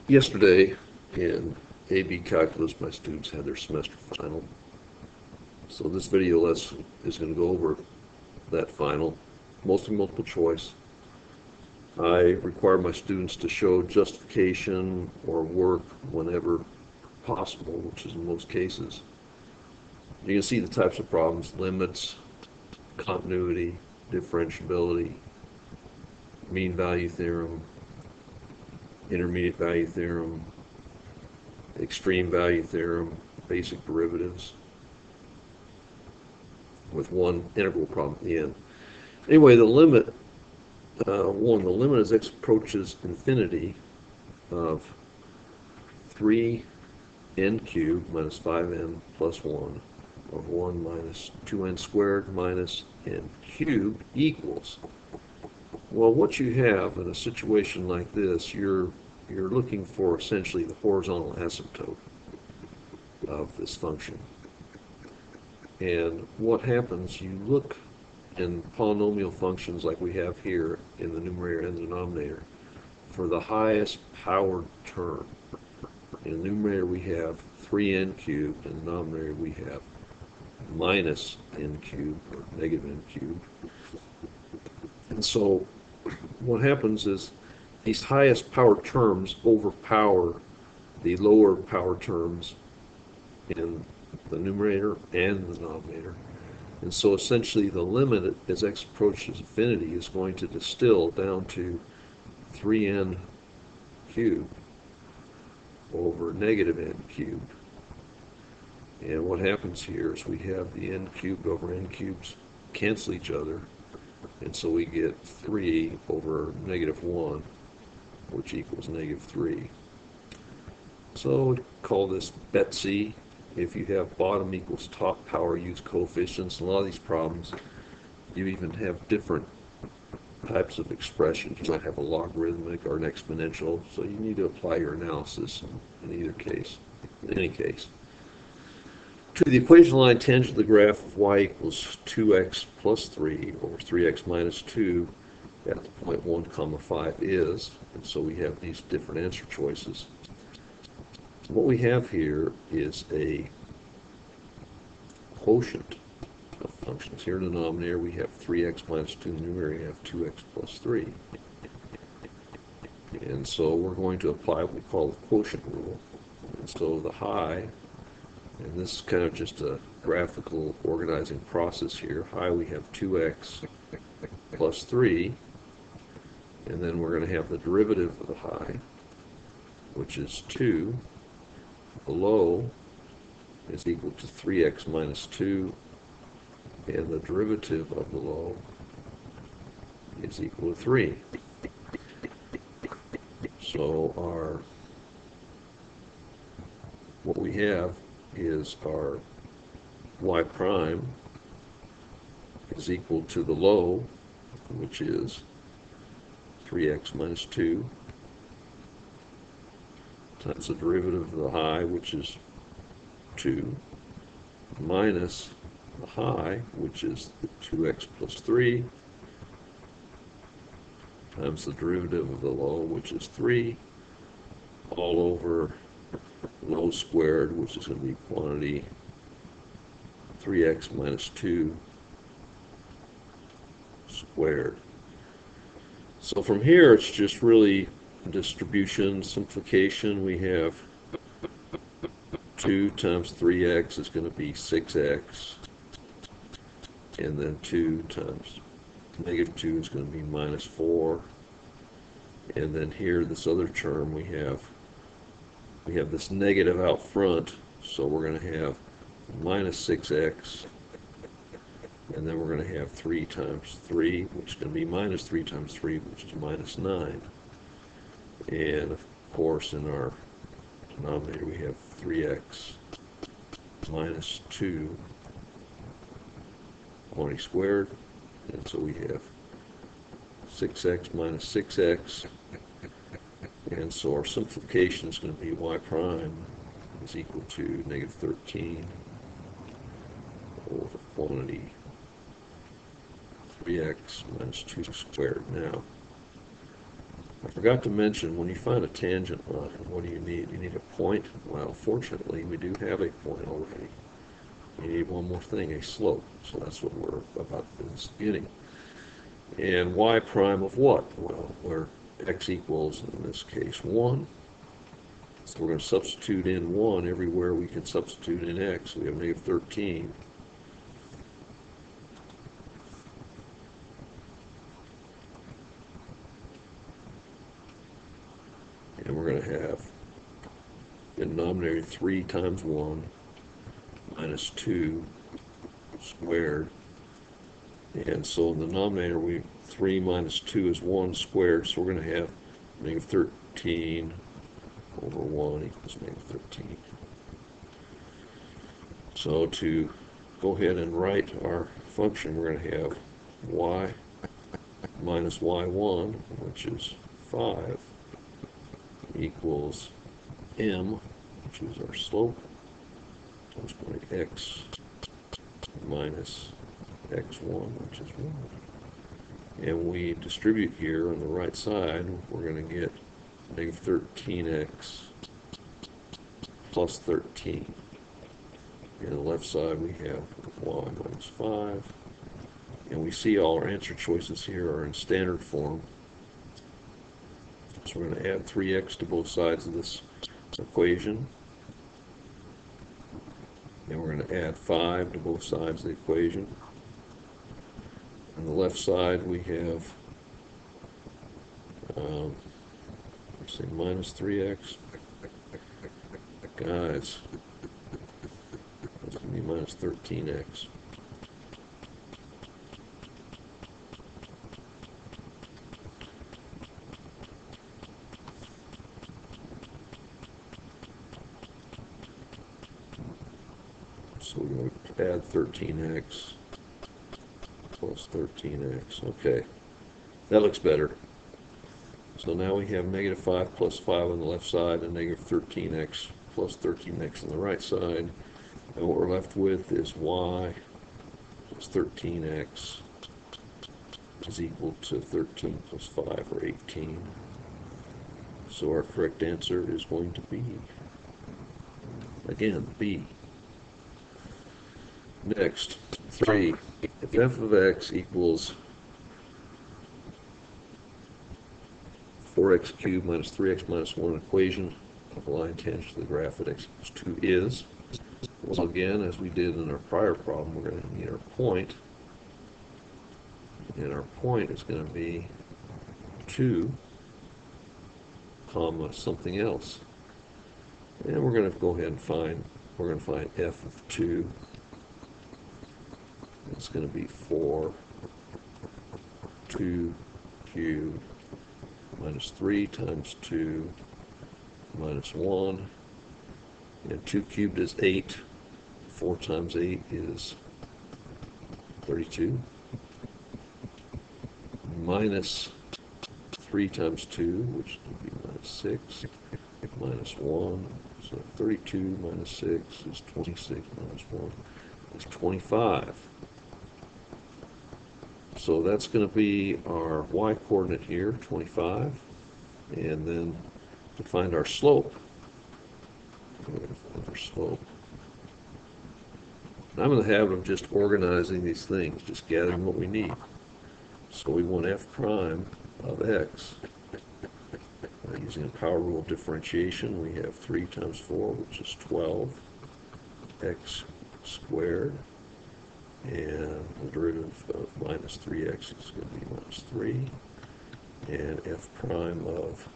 Yesterday in AB Calculus, my students had their semester final. So this video lesson is going to go over that final, mostly multiple choice. I require my students to show justification or work whenever possible, which is in most cases. You can see the types of problems: limits, continuity, differentiability, mean value theorem, intermediate value theorem, extreme value theorem, basic derivatives, with one integral problem at the end. Anyway, the limit, the limit as x approaches infinity of 3n cubed minus 5n plus 1 over 1 minus 2n squared minus n cubed equals. Well, what you have in a situation like this, you're looking for essentially the horizontal asymptote of this function. And what happens, you look in polynomial functions like we have here in the numerator and the denominator for the highest powered term. In the numerator we have 3n cubed, in the denominator we have minus n cubed, or negative n cubed. And so what happens is these highest power terms overpower the lower power terms in the numerator and the denominator. And so essentially the limit as x approaches infinity is going to distill down to 3n cubed over negative n cubed. And what happens here is we have the n cubed over n cubes cancel each other, and so we get 3 over negative 1, which equals negative 3. So we call this Betsy. If you have bottom equals top power use coefficients, a lot of these problems, you even have different types of expressions. You might have a logarithmic or an exponential, so you need to apply your analysis in either case. In any case, to the equation line tangent to the graph of y equals 2x plus 3 over 3x minus 2 at the point 1 comma 5 is, and so we have these different answer choices. What we have here is a quotient of functions. Here in the denominator we have 3x minus 2, in the numerator we have 2x plus 3. And so we're going to apply what we call the quotient rule. And so the high, and this is kind of just a graphical organizing process here. High we have 2x plus 3, and then we're going to have the derivative of the high, which is 2. The low is equal to 3x minus 2, and the derivative of the low is equal to 3. So what we have is our y prime is equal to the low, which is 3x minus 2, times the derivative of the high, which is 2, minus the high, which is 2x plus 3, times the derivative of the low, which is 3, all over low squared, which is going to be quantity 3x minus 2 squared. So from here, it's just really distribution, simplification. We have 2 times 3x is going to be 6x, and then 2 times negative 2 is going to be minus 4, and then here this other term we have this negative out front, so we're going to have minus 6x, and then we're going to have 3 times 3, which is going to be minus 3 times 3, which is minus 9. And of course in our denominator we have 3x minus 2 quantity squared, and so we have 6x minus 6x, and so our simplification is going to be y prime is equal to negative 13 over quantity 3x minus 2 squared. Now I forgot to mention, when you find a tangent line, what do you need? You need a point. Well, fortunately, we do have a point already. You need one more thing, a slope. So that's what we're about getting. And y prime of what? Well, where x equals, in this case, 1. So we're going to substitute in 1 everywhere we can substitute in x. We have negative 13. And we're going to have the denominator 3 times 1 minus 2 squared. And so in the denominator, 3 minus 2 is 1 squared. So we're going to have negative 13 over 1 equals negative 13. So to go ahead and write our function, we're going to have y minus y1, which is 5, equals m, which is our slope, times point x minus x1, which is 1. And we distribute here on the right side, we're going to get negative 13x plus 13. And on the left side we have y minus 5. And we see all our answer choices here are in standard form. So we're going to add 3x to both sides of this equation. And we're going to add 5 to both sides of the equation. On the left side we have, let's see, minus 3x. Guys, that's going to be minus 13x. So we're going to add 13x plus 13x. Okay, that looks better. So now we have negative 5 plus 5 on the left side and negative 13x plus 13x on the right side. And what we're left with is y plus 13x is equal to 13 plus 5, or 18. So our correct answer is going to be, again, B. Next, 3. If f of x equals 4x cubed minus 3x minus 1 equation of a line tangent to the graph at x equals 2 is, well, again, as we did in our prior problem, we're going to need our point. And our point is going to be 2, comma, something else. And we're going to go ahead and find f of 2. It's going to be 4, 2 cubed minus 3 times 2 minus 1. And 2 cubed is 8. 4 times 8 is 32. Minus 3 times 2, which would be minus 6, minus 1. So 32 minus 6 is 26, minus 1 is 25. So that's going to be our y-coordinate here, 25. And then to find our slope, I'm in the habit of just organizing these things, just gathering what we need. So we want f prime of x. Using the power rule of differentiation, we have 3 times 4, which is 12, x squared. And the derivative of minus 3x is going to be minus 3. And f prime of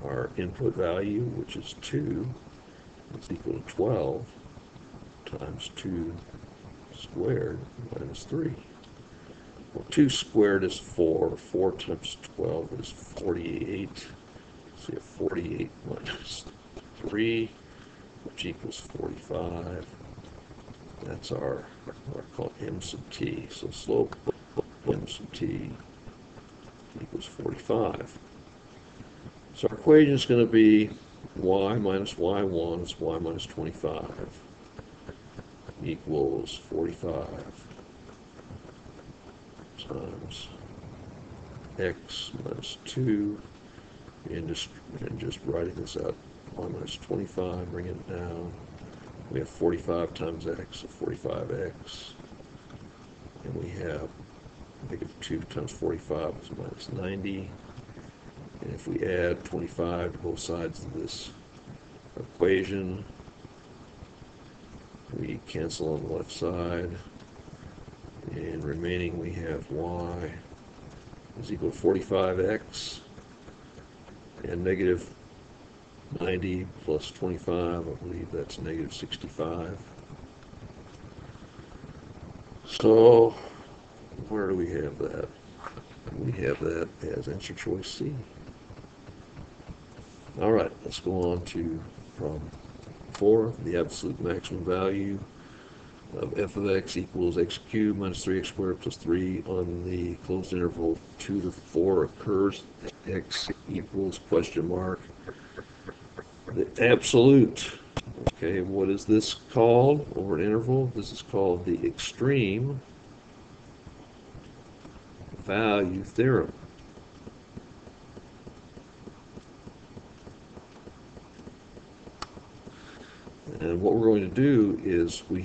our input value, which is 2, is equal to 12 times 2 squared minus 3. Well, 2 squared is 4. 4 times 12 is 48. So you have 48 minus 3, which equals 45. That's our called m sub t. So slope m sub t equals 45. So our equation is going to be y minus y1 is y minus 25 equals 45 times x minus 2, and just writing this out, y minus 25, bring it down. We have 45 times x, so 45x, and we have negative 2 times 45 is minus 90, and if we add 25 to both sides of this equation, we cancel on the left side, and remaining we have y is equal to 45x, and negative 90 plus 25, I believe that's negative 65. So where do we have that? We have that as answer choice C. All right, let's go on to problem 4. The absolute maximum value of f of x equals x cubed minus 3x squared plus 3 on the closed interval 2 to 4 occurs. X equals question mark. The absolute. Okay, what is this called over an interval? This is called the extreme value theorem. And what we're going to do is we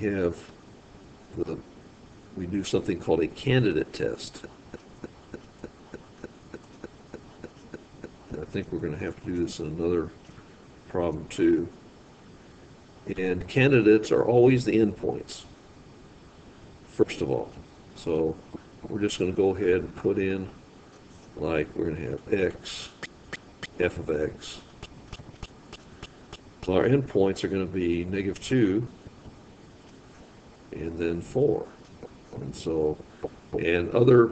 do something called a candidate test. And I think we're going to have to do this in another problem too. And candidates are always the endpoints, first of all. So we're just going to go ahead and put in, like, we're going to have x, f of x. So our endpoints are going to be negative 2 and then 4. And so, and other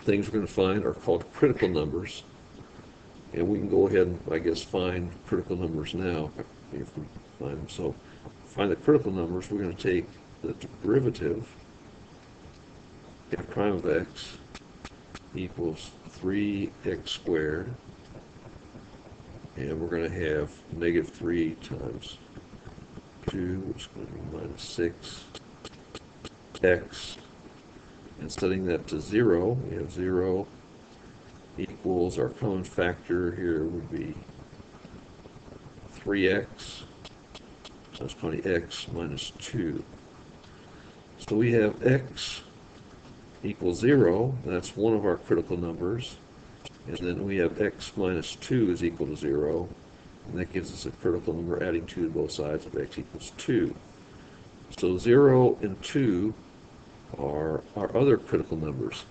things we're going to find are called critical numbers. And we can go ahead and, I guess, find critical numbers now if we find them. So, find the critical numbers, we're going to take the derivative f prime of x equals 3x squared. And we're going to have negative 3 times 2, which is going to be minus 6x. And setting that to 0, we have 0 equals, our common factor here would be 3x. So it's going to be x minus 2. So we have x equals 0. That's one of our critical numbers. And then we have x minus 2 is equal to 0. And that gives us a critical number adding 2 to both sides of x equals 2. So 0 and 2 are our other critical numbers.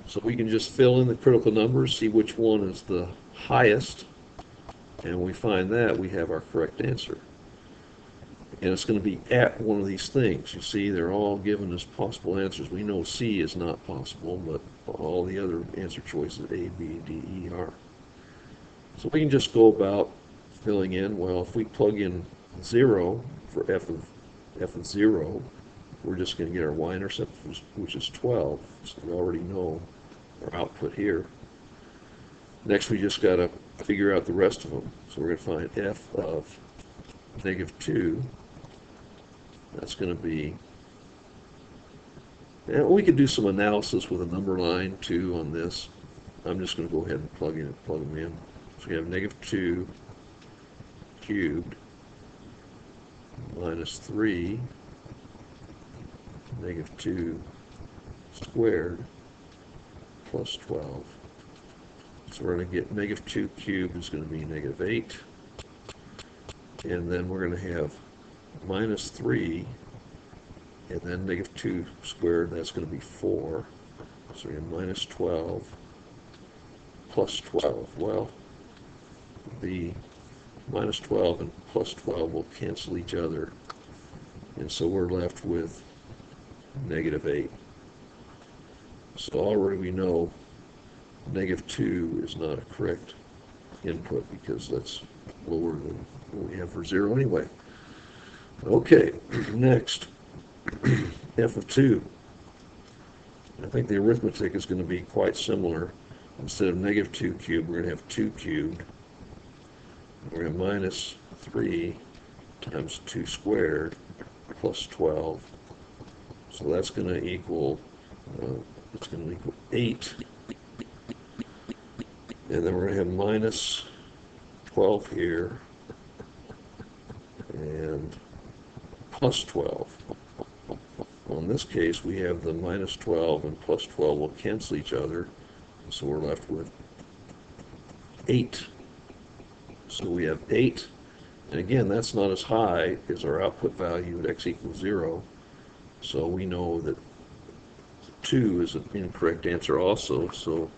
So we can just fill in the critical numbers, see which one is the highest, and when we find that, we have our correct answer. And it's going to be at one of these things. You see, they're all given as possible answers. We know C is not possible, but all the other answer choices, A, B, D, E, are. So we can just go about filling in. Well, if we plug in 0 for f of 0, we're just going to get our y-intercept, which is 12. So we already know our output here. Next, we just got to figure out the rest of them. So we're going to find f of negative 2. That's going to be, and we could do some analysis with a number line too on this. I'm just going to go ahead and plug them in. So we have negative 2 cubed minus 3 negative 2 squared plus 12. So we're going to get negative 2 cubed is going to be negative 8. And then we're going to have minus 3, and then negative 2 squared, that's going to be 4. So we have minus 12 plus 12. Well, the minus 12 and plus 12 will cancel each other. And so we're left with negative 8. So already we know negative 2 is not a correct input because that's lower than what we have for 0 anyway. Okay, next, f of 2. I think the arithmetic is going to be quite similar. Instead of negative 2 cubed, we're going to have 2 cubed. We're going to have minus 3 times 2 squared plus 12. So that's going to equal, 8 And then we're going to have minus 12 here, and plus 12. Well, in this case, we have the minus 12 and plus 12 will cancel each other, so we're left with 8. So we have 8, and again, that's not as high as our output value at x equals 0, so we know that 2 is an incorrect answer also, so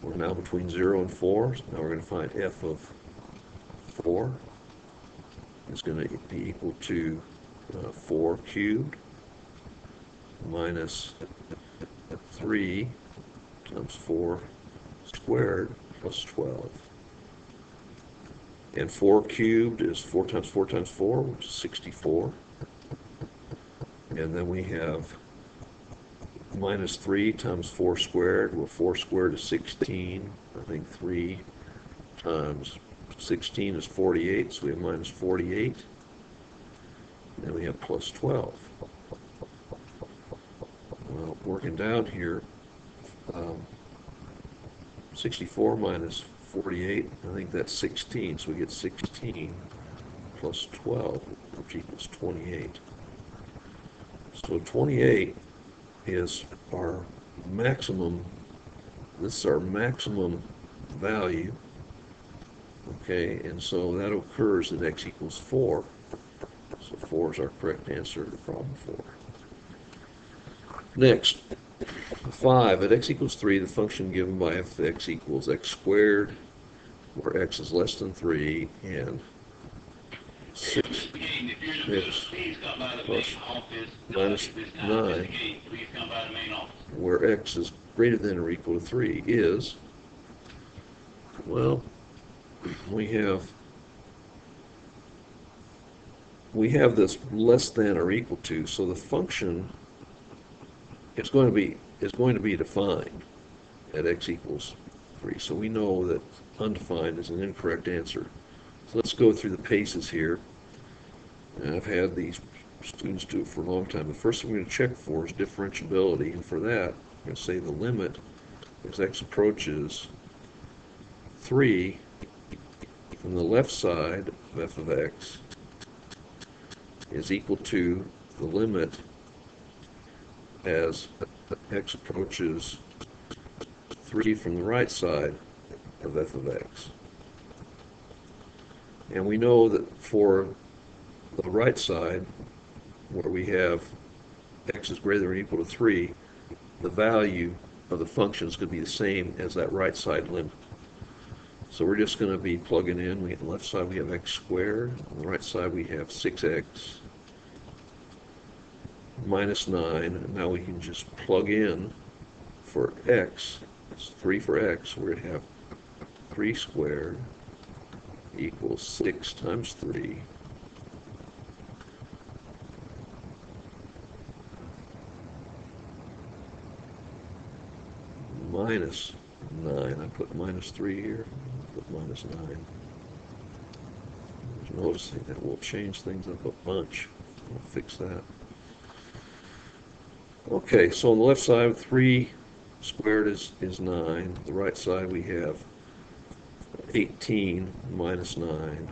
we're now between 0 and 4. So now we're going to find f of 4 is going to be equal to 4 cubed minus 3 times 4 squared plus 12. And 4 cubed is 4 times 4 times 4, which is 64. And then we have minus 3 times 4 squared. Well, 4 squared is 16. I think 3 times 16 is 48, so we have minus 48. And we have plus 12. Well, working down here, 64 minus 48, I think that's 16, so we get 16 plus 12, which equals 28. So 28 is our maximum, this is our maximum value, okay, and so that occurs at x equals 4. So 4 is our correct answer to problem 4. Next, 5. At x equals 3, the function given by f of x equals x squared, where x is less than 3, and 6x plus minus 9, where x is greater than or equal to 3, is, well, we have this less than or equal to, so the function is going to be defined at x equals 3. So we know that undefined is an incorrect answer. So let's go through the paces here. And I've had these students do it for a long time. The first thing we're going to check for is differentiability, and for that, I'm going to say the limit as x approaches 3 from the left side of f of x is equal to the limit as x approaches 3 from the right side of f of x. And we know that for the right side, where we have x is greater than or equal to 3, the value of the function is going to be the same as that right side limit. So we're just going to be plugging in. On the left side we have x squared. On the right side we have 6x minus 9. And now we can just plug in for x. It's 3 for x. We're going to have 3 squared equals 6 times 3 minus 9. I put minus 3 here. I put minus 9. Notice that will change things up a bunch. We'll fix that. Okay, so on the left side, 3 squared is 9. The right side we have 18 minus 9.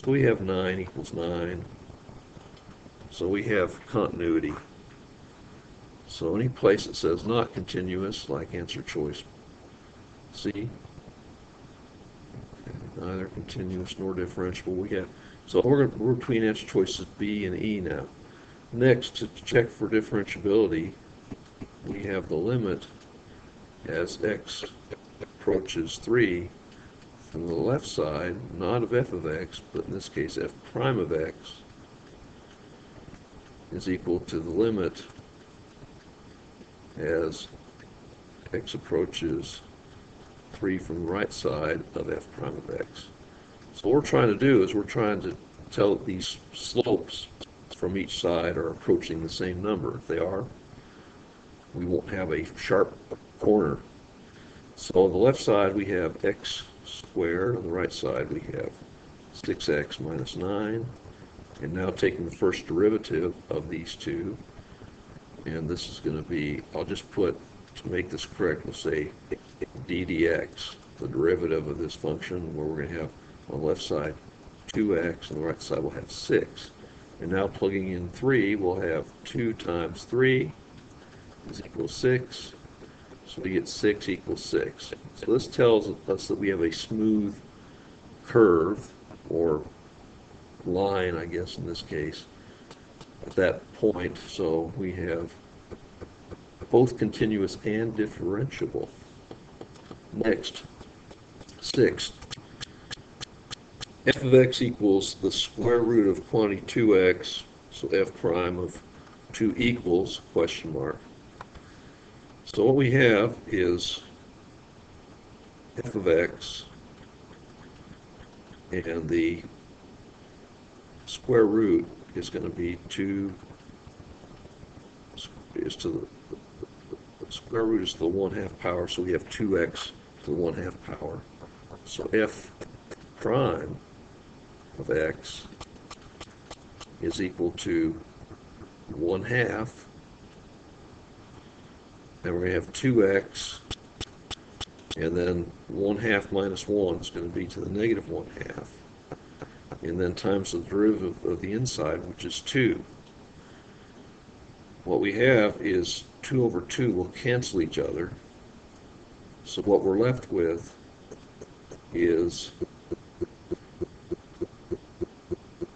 So we have 9 equals 9. So we have continuity. So any place that says not continuous, like answer choice C, neither continuous nor differentiable, we have. So we're between answer choices B and E now. Next, to check for differentiability, we have the limit as x approaches 3 from the left side, not of f of x, but in this case f prime of x, is equal to the limit as x approaches 3 from the right side of f prime of x. So what we're trying to do is we're trying to tell that these slopes from each side are approaching the same number. If they are, we won't have a sharp corner. So on the left side we have x squared, on the right side we have 6x minus 9, and now taking the first derivative of these two, and this is going to be, I'll just put to make this correct, we'll say d dx, the derivative of this function, where we're going to have on the left side 2x, and the right side will have 6. And now plugging in 3, we'll have 2 times 3 is equal to 6. So we get 6 equals 6. So this tells us that we have a smooth curve, or line, I guess, in this case, at that point. So we have both continuous and differentiable. Next, 6. F of x equals the square root of quantity 2x, so f prime of 2 equals question mark. So what we have is f of x, and the square root is going to be 2, is to the square root is to the 1/2 power, so we have 2x to the 1/2 power. So f prime of x is equal to 1/2, and we're going to have 2x, and then 1/2 minus 1 is going to be to the negative 1/2, and then times the derivative of the inside, which is 2. What we have is 2 over 2 will cancel each other, so what we're left with is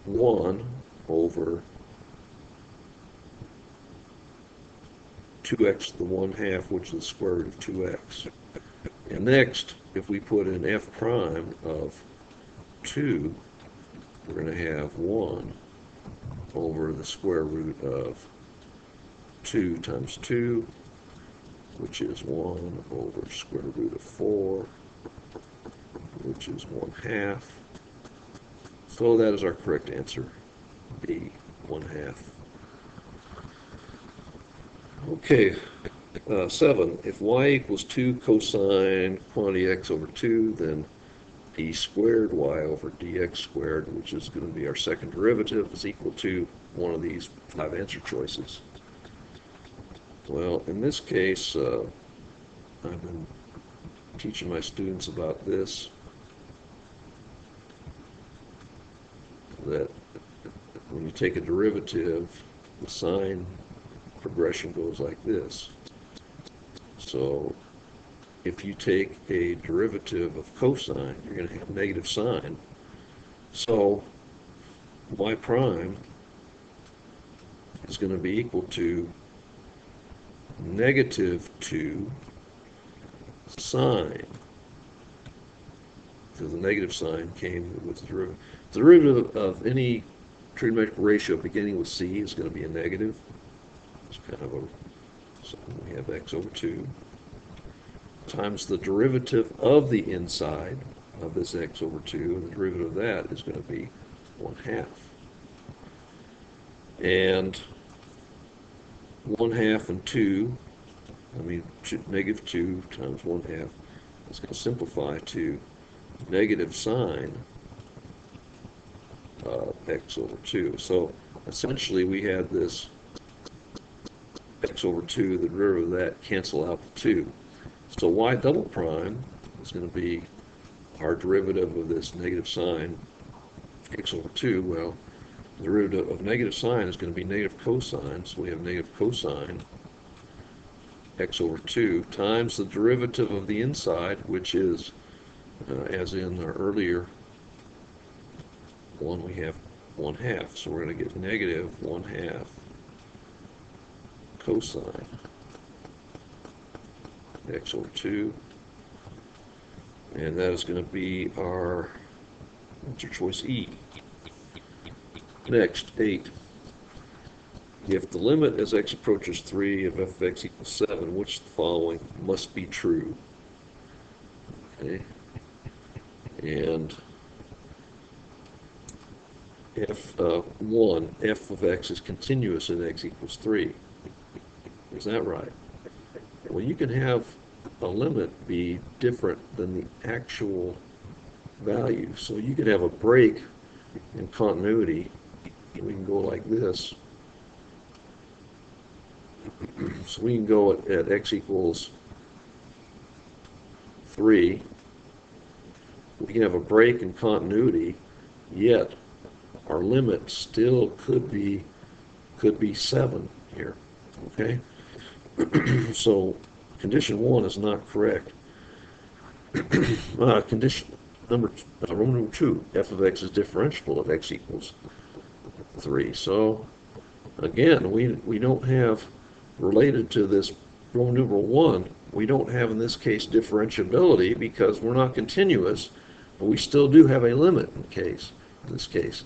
1 over 2x to the 1/2, which is the square root of 2x. And next, if we put in f prime of 2, we're going to have 1 over the square root of 2 times 2, which is 1 over square root of 4, which is 1/2. So that is our correct answer, B, 1/2. Okay, 7. If y equals 2 cosine quantity x over 2, then d squared y over dx squared, which is going to be our second derivative, is equal to one of these 5 answer choices. Well, in this case, I've been teaching my students about this, that when you take a derivative, the sign progression goes like this. So if you take a derivative of cosine, you're going to have negative sign. So y prime is going to be equal to negative 2 sine, because the negative sign came with the derivative. The derivative of any trigonometric ratio beginning with c is going to be a negative. It's kind of a, so we have x over 2 times the derivative of the inside of this x over 2, and the derivative of that is going to be 1/2. And 1/2 and 2, negative 2 times 1/2 is going to simplify to negative sine x over 2. So essentially we had this x over 2, the derivative of that, cancel out the 2. So y double prime is going to be our derivative of this negative sine x over 2. Well, the derivative of negative sine is going to be negative cosine, so we have negative cosine x over 2 times the derivative of the inside, which is, as in our earlier one, we have 1/2. So we're going to get negative 1/2 cosine x over 2. And that is going to be our answer choice E. Next, 8. If the limit as x approaches 3 of f of x equals 7, which of the following must be true? Okay. And if 1, f of x is continuous in x equals 3. Is that right? Well, you can have a limit be different than the actual value. So you could have a break in continuity. We can go like this. So we can go at x equals 3. We can have a break in continuity, yet our limit still could be 7 here. Okay? So condition 1 is not correct. Condition Roman number 2, f of x is differentiable if x equals 3. So again, we don't have, related to this Roman numeral 1, we don't have in this case differentiability because we're not continuous, but we still do have a limit in this case.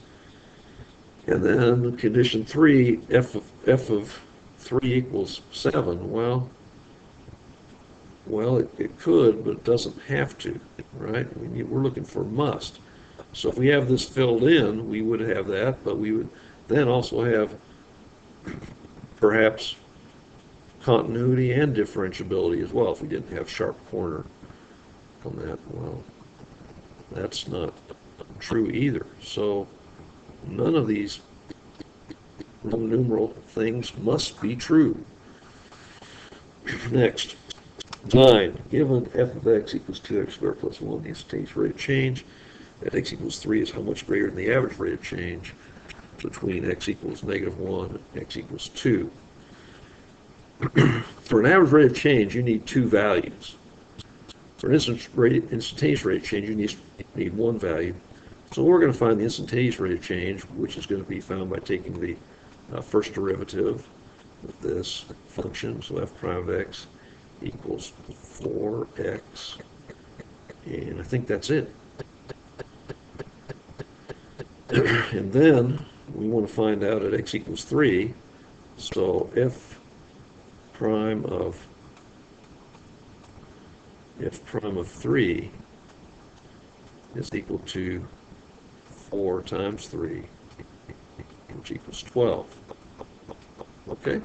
And then condition 3, f of 3 equals 7. Well, it could, but it doesn't have to, right? We're looking for must. So if we have this filled in, we would have that, but we would then also have perhaps continuity and differentiability as well if we didn't have sharp corner on that. Well, that's not true either. So none of these Roman numeral things must be true. Next, 9. Given f of x equals 2x squared plus 1, the instantaneous rate of change at x equals 3 is how much greater than the average rate of change between x equals -1 and x equals 2. For an average rate of change, you need 2 values. For an instantaneous rate of change, you need 1 value. So we're going to find the instantaneous rate of change, which is going to be found by taking the first derivative of this function. So f prime of x equals 4x, and I think that's it. And then we want to find out at x equals 3, so f prime of 3 is equal to 4 times 3, which equals 12. Okay?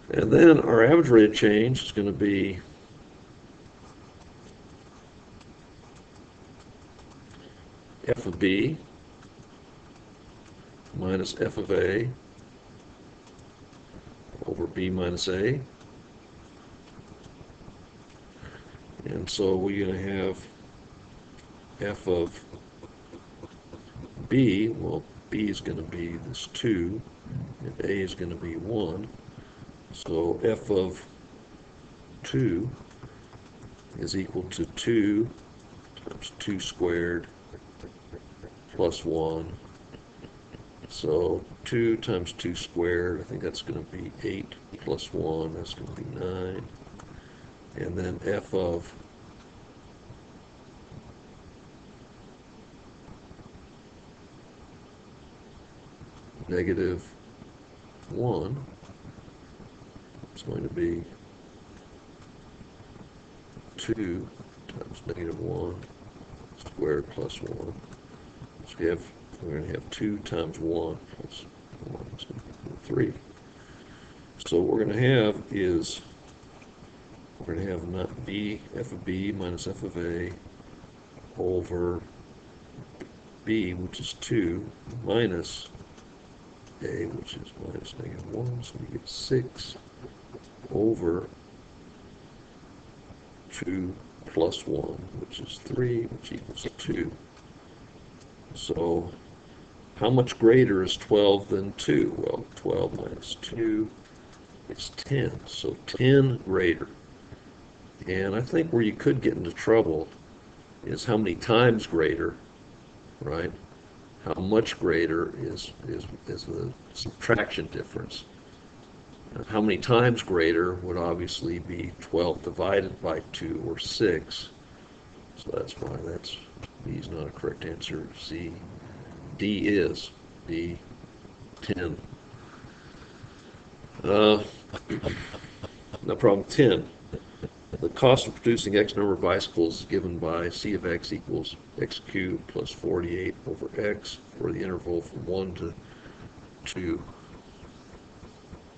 And then our average rate of change is going to be f of b minus f of a over b minus a. And so we're going to have f of b, well, b is going to be this 2, and a is going to be 1. So f of 2 is equal to 2 times 2 squared plus 1. So 2 times 2 squared, I think that's going to be 8 plus 1, that's going to be 9. And then f of -1 is going to be 2 times -1 squared plus 1. So we're going to have 2 times 1 plus 1 is going to be 3. So what we're going to have is, we're going to have not f of b minus f of a over b, which is 2, minus a, which is minus -1, so we get 6 over 2 plus 1, which is 3, which equals 2. So how much greater is 12 than 2? Well, 12 minus 2 is 10, so 10 greater. And I think where you could get into trouble is how many times greater, right? How much greater is the subtraction difference. How many times greater would obviously be 12 divided by 2, or 6. So that's why B is not a correct answer. C. D is. D, 10. Now problem 10. The cost of producing X number of bicycles is given by C of X equals X cubed plus 48 over X for the interval from 1 to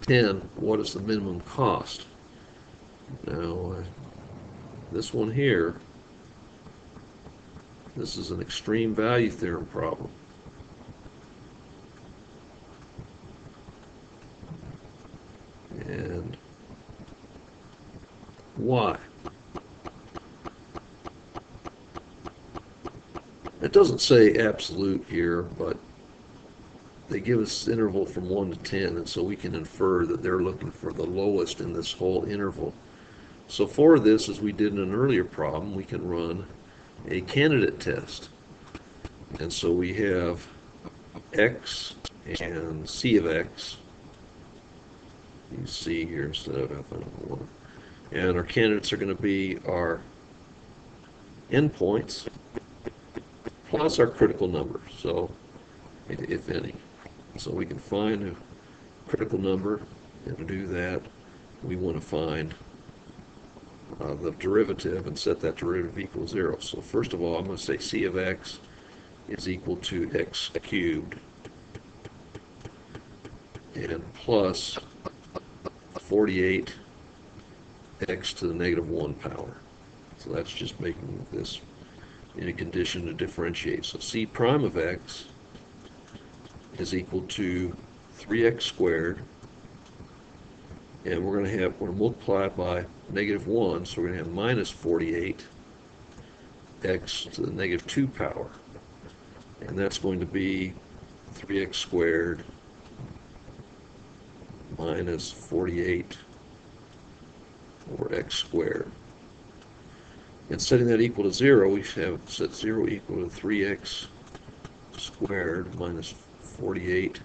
10. What is the minimum cost? Now, this one here, this is an extreme value theorem problem. y. It doesn't say absolute here, but they give us interval from 1 to 10, and so we can infer that they're looking for the lowest in this whole interval. So for this, as we did in an earlier problem, we can run a candidate test. And so we have x and c of x. You see here instead of f1. And our candidates are going to be our endpoints plus our critical number, so if any. So we can find a critical number, and to do that, we want to find the derivative and set that derivative equal 0. So first of all, I'm going to say c of x is equal to x cubed and plus 48 x to the negative 1 power. So that's just making this in a condition to differentiate. So c prime of x is equal to 3x squared, and we're going to multiply it by negative 1, so we're going to have minus 48 x to the negative 2 power, and that's going to be 3x squared minus 48 over x squared. And setting that equal to 0, we have set 0 equal to 3x squared minus 48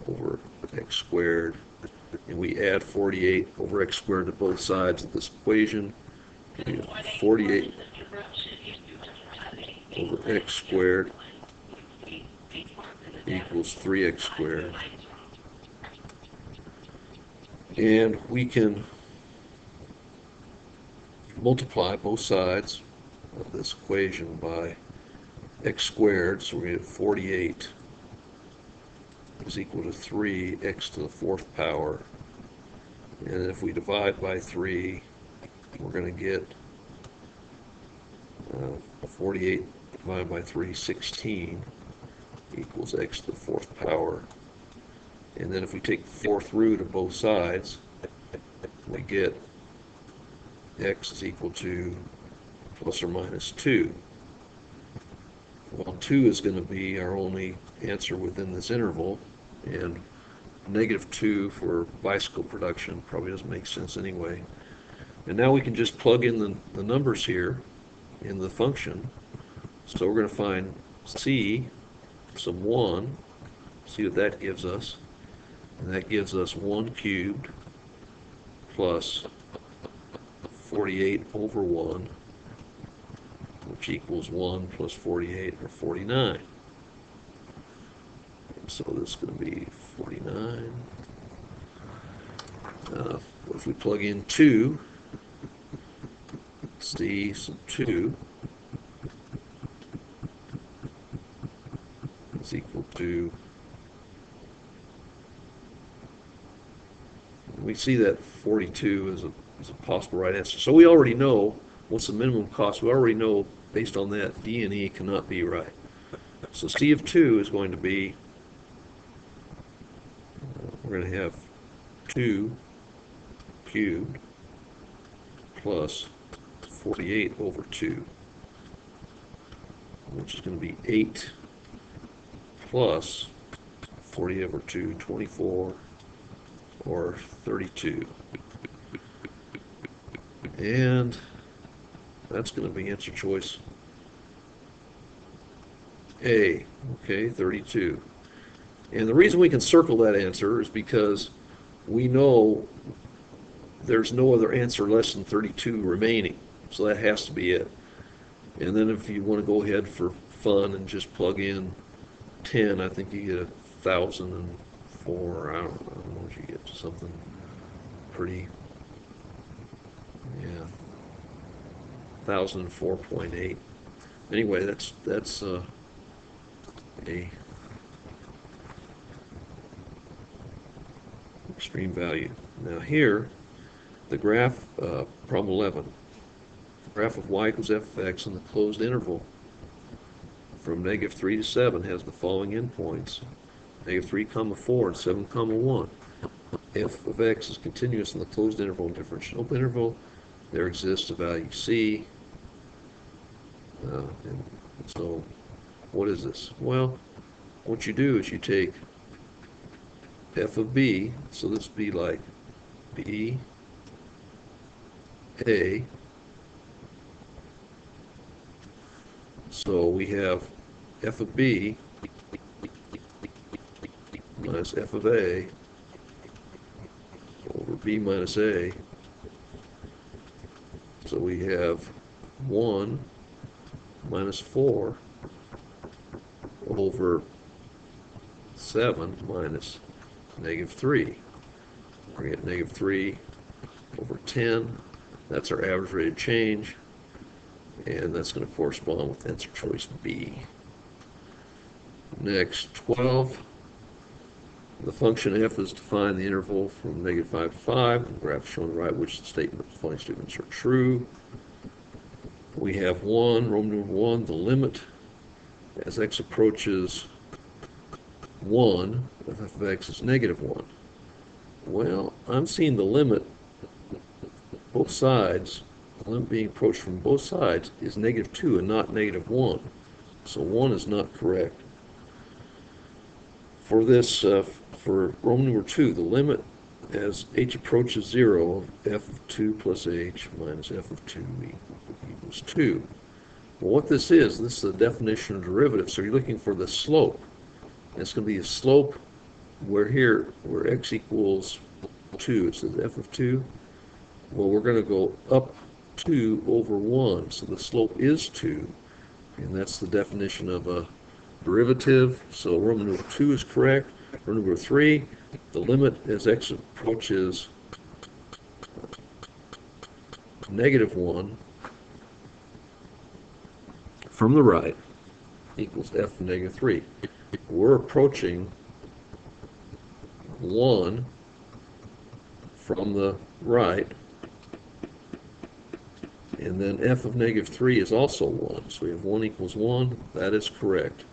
over x squared, and we add 48 over x squared to both sides of this equation. 48 over x squared equals 3x squared. And we can multiply both sides of this equation by x squared, so we get 48 is equal to 3x to the 4th power. And if we divide by 3, we're going to get 48 divided by 3, 16 equals x to the 4th power. And then if we take the 4th root of both sides, we get x is equal to plus or minus 2. Well, 2 is going to be our only answer within this interval, and negative 2 for bicycle production probably doesn't make sense anyway. And now we can just plug in the numbers here in the function. So we're going to find c sub 1, see what that gives us. And that gives us 1 cubed plus 48 over 1, which equals 1 plus 48, or 49. And so this is going to be 49. If we plug in 2, c sub 2 is equal to, we see that 42 is a possible right answer. So we already know what's the minimum cost. We already know based on that D and E cannot be right. So C of 2 is going to be, we're going to have 2 cubed plus 48 over 2, which is going to be 8 plus 40 over 2, 24, or 32. And that's going to be answer choice A. Okay, 32. And the reason we can circle that answer is because we know there's no other answer less than 32 remaining. So that has to be it. And then if you want to go ahead for fun and just plug in 10, I think you get 1,004. I don't know what you get, something pretty, yeah, 1,004.8. Anyway, that's a extreme value. Now here, the graph, problem 11, graph of y equals f of x in the closed interval from negative 3 to 7 has the following endpoints: negative 3, 4, and 7, 1. f of x is continuous in the closed interval and differential open interval, there exists a value c. And so what is this? Well, what you do is you take f of b, so this would be like b, a. So we have f of b minus f of a over b minus a. So we have 1 minus 4 over 7 minus negative 3. We get negative 3 over 10. That's our average rate of change. And that's going to correspond with answer choice B. Next, 12. The function f is defined the interval from negative 5 to 5. The graph shown on the right, which the following statements are true. We have 1, Roman numeral 1, the limit as x approaches 1 of f of x is negative 1. Well, I'm seeing the limit, both sides, the limit being approached from both sides is negative 2 and not negative 1. So 1 is not correct. For this, for Roman numeral 2, the limit as h approaches 0 of f of 2 plus h minus f of 2 equals 2. Well, what this is the definition of derivative. So you're looking for the slope. And it's going to be a slope where x equals 2. It says f of 2. Well, we're going to go up 2 over 1. So the slope is 2. And that's the definition of a derivative. So Roman numeral 2 is correct. Roman numeral 3, the limit as x approaches negative 1 from the right equals f of negative 3. We're approaching 1 from the right, and then f of negative 3 is also 1. So we have 1 equals 1. That is correct.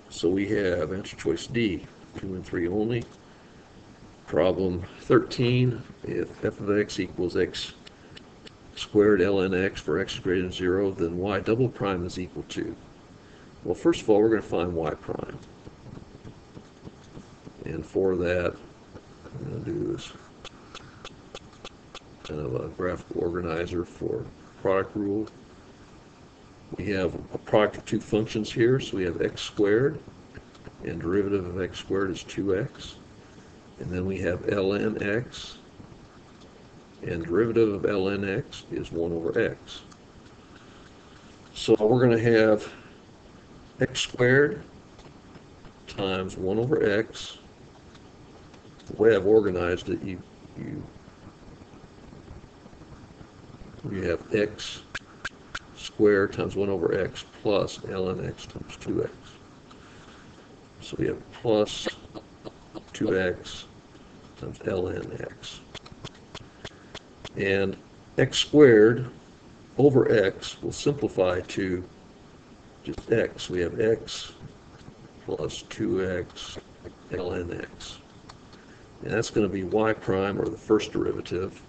So we have answer choice D, 2 and 3 only. Problem 13, if f of x equals x squared ln x for x is greater than 0, then y double prime is equal to. Well, first of all, we're going to find y prime. And for that, I'm going to do this kind of a graphical organizer for product rule. We have a product of two functions here, so we have x squared, and derivative of x squared is 2x. And then we have ln x, and derivative of ln x is 1 over x. So we're going to have x squared times 1 over x. The way I've organized it, you have x squared times 1 over x plus ln x times 2x. So we have plus 2x times ln x. And x squared over x will simplify to just x. We have x plus 2x ln x. And that's going to be y prime, or the first derivative.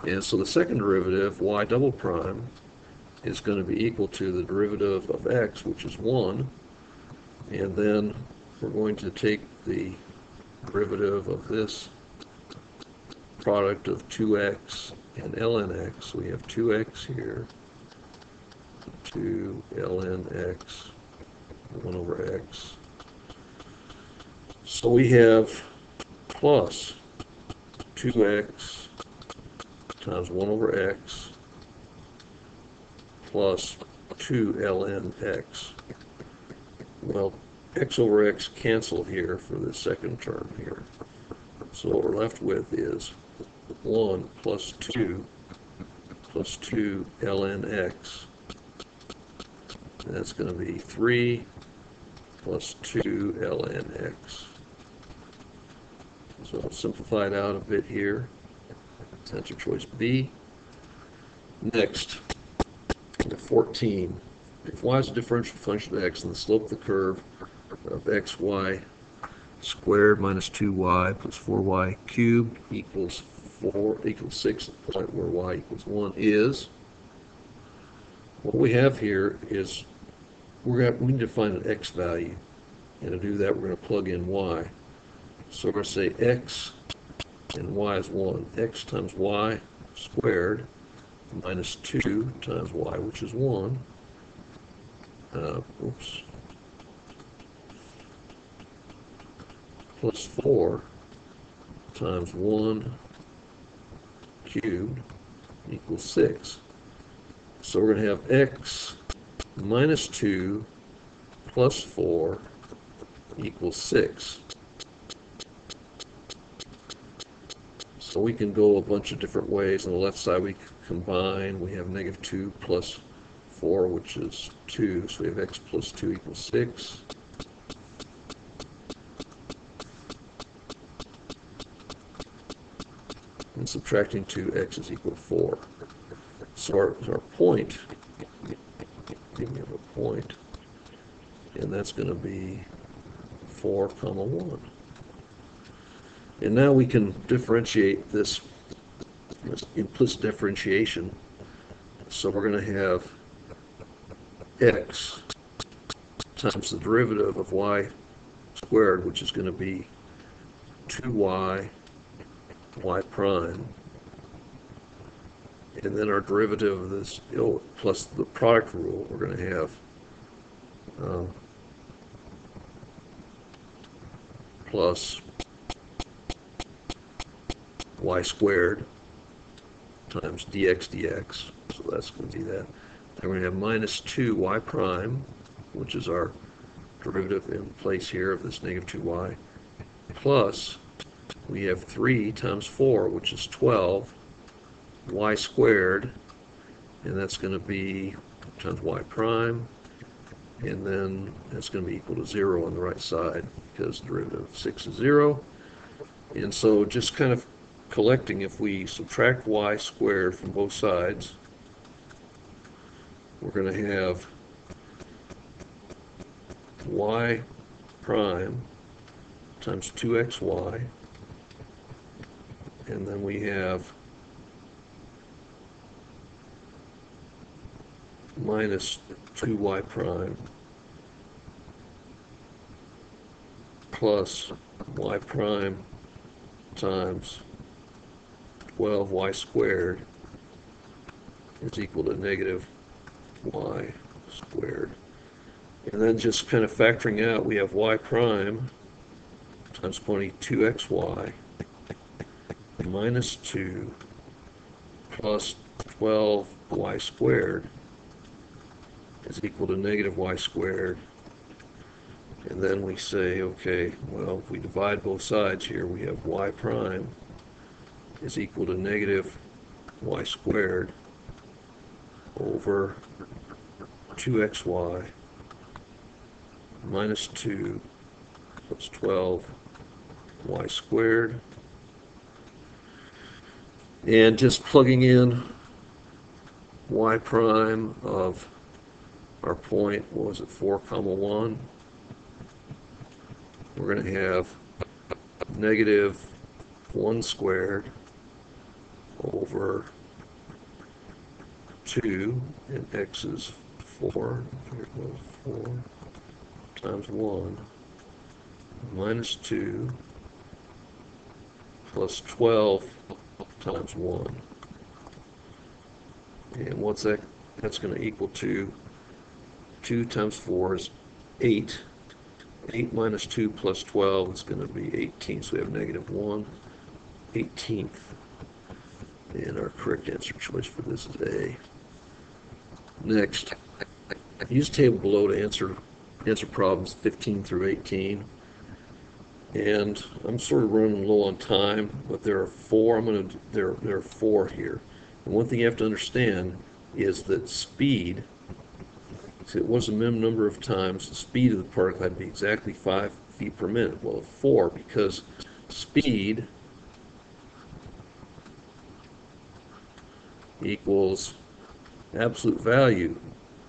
And so the second derivative, y double prime, is going to be equal to the derivative of x, which is 1. And then we're going to take the derivative of this product of 2x and ln x. We have 2x here, 2 ln x, 1 over x. So we have plus 2x times 1 over x plus 2 ln x. Well, x over x cancel here for the second term here. So what we're left with is 1 plus 2 ln x. And that's going to be 3 plus 2 ln x. So I'll simplify it out a bit here. That's answer choice B. Next, 14. If y is a differential function of x, then the slope of the curve of xy squared minus 2y plus 4y cubed equals 6 at the point where y equals 1 is, what we have here is we need to find an x value. And to do that, we're going to plug in y. So we're going to say x and y is 1. X times y squared minus 2 times y, which is 1. Plus 4 times 1 cubed equals 6. So we're going to have x minus 2 plus 4 equals 6. So we can go a bunch of different ways. On the left side we combine. We have negative 2 plus 4, which is 2. So we have x plus 2 equals 6. And subtracting 2, x is equal to 4. So our point, we have a point, and that's going to be 4, 1. And now we can differentiate this implicit differentiation. So we're going to have x times the derivative of y squared, which is going to be 2y y prime, and then our derivative of this plus the product rule, we're going to have plus y squared times dx dx, so that's going to be that. Then we're going to have minus 2y prime, which is our derivative in place here of this negative 2y, plus we have 3 times 4, which is 12, y squared, and that's going to be times y prime, and then that's going to be equal to 0 on the right side because the derivative of 6 is 0. And so just kind of collecting, if we subtract y squared from both sides, we're going to have y prime times 2xy, and then we have minus 2y prime plus y prime times 12y squared is equal to negative y squared. And then just kind of factoring out, we have y prime times 22xy minus 2 plus 12y squared is equal to negative y squared. And then we say, okay, well, if we divide both sides here, we have y prime is equal to negative y squared over 2xy minus 2 plus 12y squared. And just plugging in y prime of our point, what was it, 4, 1, we're going to have negative 1 squared over 2, and x is 4, here it goes, 4 times 1 minus 2 plus 12 times 1. And what's that? That's going to equal to 2 times 4 is 8. 8 minus 2 plus 12 is going to be 18. So we have negative 1/18th. And our correct answer choice for this is A. Next, use the table below to answer problems 15 through 18. And I'm sort of running low on time, but there are 4. There are 4 here. And one thing you have to understand is that speed, so it was a minimum number of times, the speed of the particle had to be exactly 5 feet per minute. Well, 4, because speed equals absolute value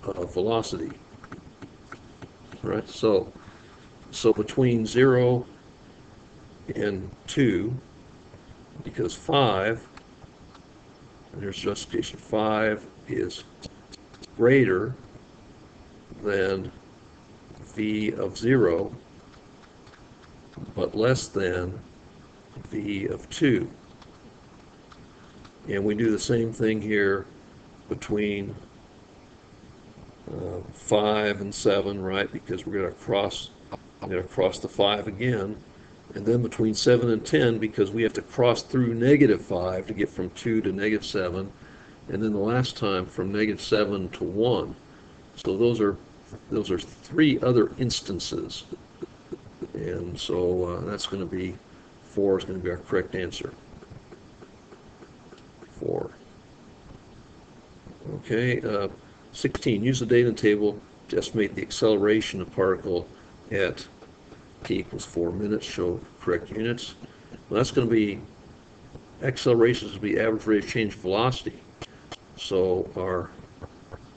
of velocity, right? So between 0 and 2, because 5, and there's justification, 5 is greater than v of 0, but less than v of 2. And we do the same thing here between 5 and 7, right? Because we're going to cross the 5 again. And then between 7 and 10, because we have to cross through -5 to get from 2 to -7. And then the last time from -7 to 1. So those are 3 other instances. And so that's going to be 4 is going to be our correct answer. 4. Okay, 16. Use the data table to estimate the acceleration of particle at t equals 4 minutes. Show correct units. Well, that's going to be, acceleration is going to be average rate of change velocity. So our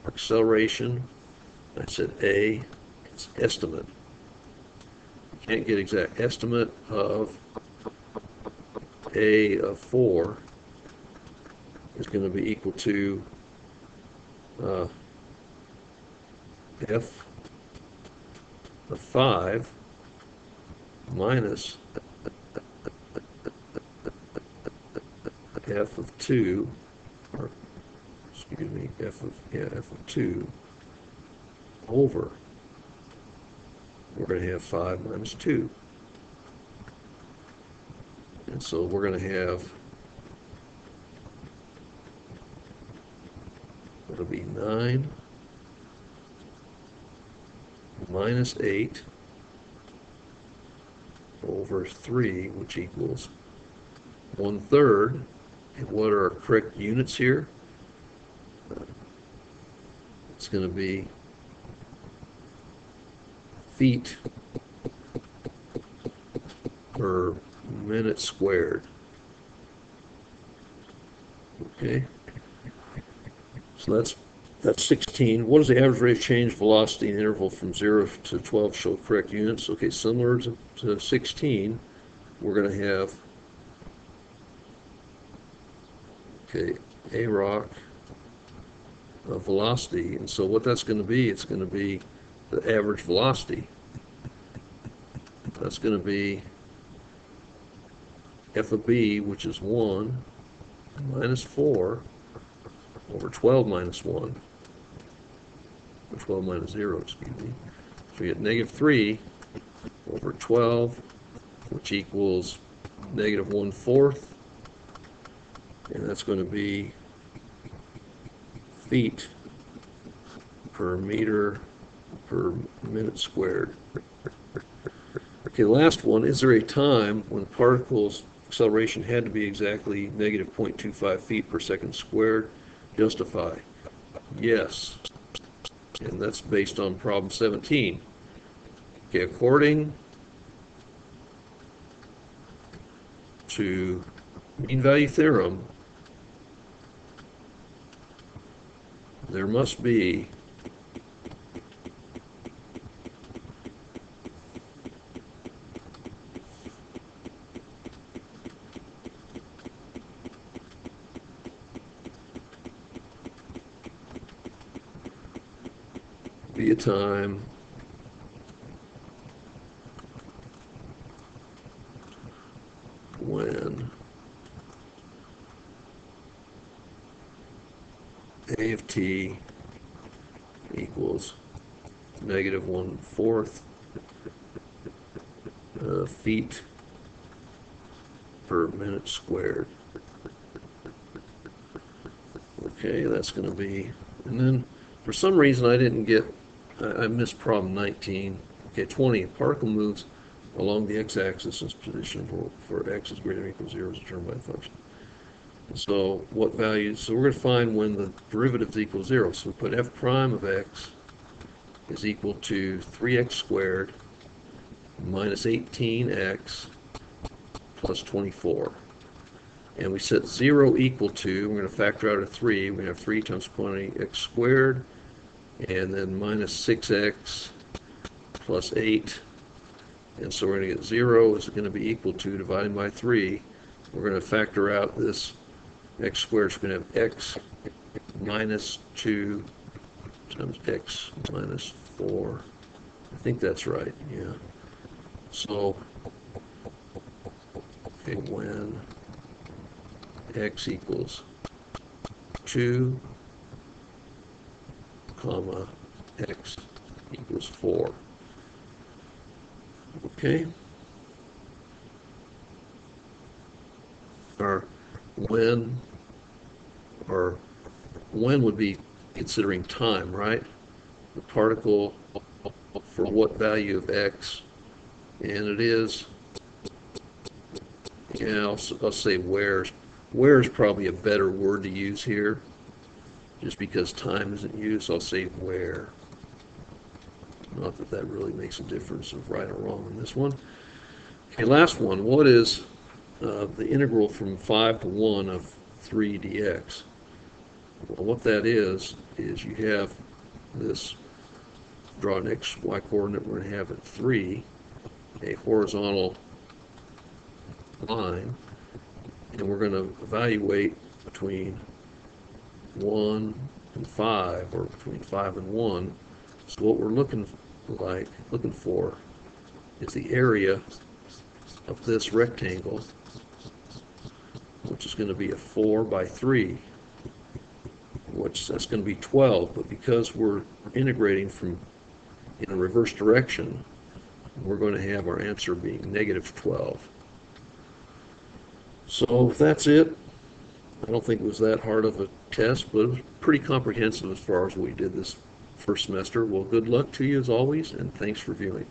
acceleration, I said A, it's estimate. Can't get exact. Estimate of A of 4 is going to be equal to F of 5 minus F of 2, or excuse me, F of 2 over, we're going to have 5 minus 2. And so we're going to have, it'll be 9 minus 8 over 3, which equals 1/3. And what are our correct units here? It's going to be feet per minute squared. Okay, so that's 16. What is the average rate of change velocity in the interval from 0 to 12? Show correct units. Okay, similar to 16, we're going to have, okay, a rock of velocity, and so what that's going to be, it's going to be the average velocity. That's going to be f of b, which is 1 minus 4 over 12 minus 1, or 12 minus 0, excuse me. So we get -3 over 12, which equals -1/4, and that's going to be feet per meter per minute squared. Okay, last one. Is there a time when the particle's acceleration had to be exactly -0.25 feet per second squared? Justify. Yes. And that's based on problem 17. Okay, according to mean value theorem, there must be a time when A of t equals -1/4 feet per minute squared. Okay, that's going to be, and then for some reason I didn't get, I missed problem 19. Okay, 20. A particle moves along the x-axis in position for x is greater than or equal to 0 is determined by the function. So what values? So we're going to find when the derivative is equal to 0. So we put f prime of x is equal to 3x squared minus 18x plus 24. And we set 0 equal to, we're going to factor out a 3. We're going to have 3 times 20x squared, and then minus 6x plus 8 And so we're going to get 0 is going to be equal to, dividing by 3, we're going to factor out this x squared. So we're going to have x minus 2 times x minus 4. I think that's right, yeah. So, okay, when x equals 2, comma, x equals 4. Okay? Or when would be considering time, right? The particle for what value of x, and it is, yeah, I'll say where's. Where is probably a better word to use here, just because time isn't used. I'll say where. Not that that really makes a difference of right or wrong in this one. Okay, last one. What is the integral from 5 to 1 of 3 dx? Well, what that is you have this, draw an x, y coordinate we're going to have at 3, a horizontal line, and we're going to evaluate between 1 and 5, or between 5 and 1. So what we're looking for is the area of this rectangle, which is going to be a 4 by 3, which that's going to be 12. But because we're integrating from in a reverse direction, we're going to have our answer being negative 12. So that's it. I don't think it was that hard of a test, but it was pretty comprehensive as far as we did this first semester. Well, good luck to you as always, and thanks for viewing.